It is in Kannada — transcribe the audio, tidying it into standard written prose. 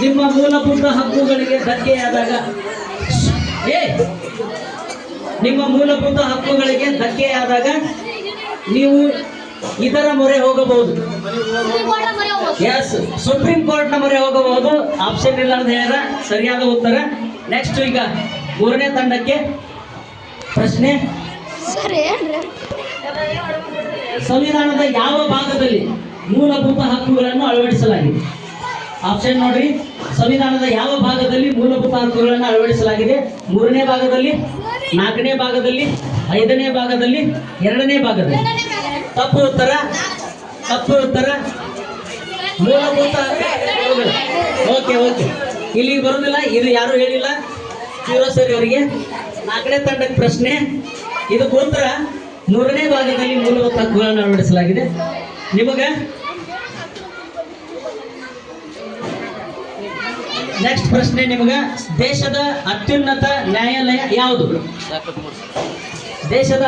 ನಿಮ್ಮ ಮೂಲಭೂತ ಹಕ್ಕುಗಳಿಗೆ ಧಕ್ಕೆಯಾದಾಗ ನಿಮ್ಮ ಮೂಲಭೂತ ಹಕ್ಕುಗಳಿಗೆ ಧಕ್ಕೆಯಾದಾಗ ನೀವು ಇದರ ಮೊರೆ ಹೋಗಬಹುದು. ಎಸ್, ಸುಪ್ರೀಂ ಕೋರ್ಟ್ ನ ಮೊರೆ ಹೋಗಬಹುದು. ಆಪ್ಷನ್ ಇಲ್ಲ ಅಂತ ಹೇಳಿದ್ರೆ ಸರಿಯಾದ ಉತ್ತರ. ನೆಕ್ಸ್ಟ್ ಈಗ ಮೂರನೇ ತಂಡಕ್ಕೆ ಪ್ರಶ್ನೆ. ಸಂವಿಧಾನದ ಯಾವ ಭಾಗದಲ್ಲಿ ಮೂಲಭೂತ ಹಕ್ಕುಗಳನ್ನು ಅಳವಡಿಸಲಾಗಿದೆ? ಆಪ್ಷನ್ ನೋಡ್ರಿ. ಸಂವಿಧಾನದ ಯಾವ ಭಾಗದಲ್ಲಿ ಮೂಲಭೂತ ಹಕ್ಕುಗಳನ್ನು ಅಳವಡಿಸಲಾಗಿದೆ? ಮೂರನೇ ಭಾಗದಲ್ಲಿ, ನಾಲ್ಕನೇ ಭಾಗದಲ್ಲಿ, ಐದನೇ ಭಾಗದಲ್ಲಿ, ಎರಡನೇ ಭಾಗದಲ್ಲಿ? ತಪ್ಪು ಉತ್ತರ. ತಪ್ಪು ಉತ್ತರ. ಮೂಲಭೂತ ಓಕೆ ಓಕೆ, ಇಲ್ಲಿಗೆ ಬರುದಿಲ್ಲ. ಇದು ಯಾರು ಹೇಳಿಲ್ಲ, ಸರಿ ಅವರಿಗೆ. ನಾಲ್ಕನೇ ತಂಡಕ್ಕೆ ಪ್ರಶ್ನೆ. ಇದಕ್ಕೆ ಉತ್ತರ ಮೂರನೇ ಭಾಗದಲ್ಲಿ ಮೂಲಭೂತ ಹಕ್ಕುಗಳನ್ನು ಅಳವಡಿಸಲಾಗಿದೆ. ನಿಮಗ ನೆಕ್ಸ್ಟ್ ಪ್ರಶ್ನೆ ನಿಮಗ, ದೇಶದ ಅತ್ಯುನ್ನತ ನ್ಯಾಯಾಲಯ ಯಾವುದು? ದೇಶದ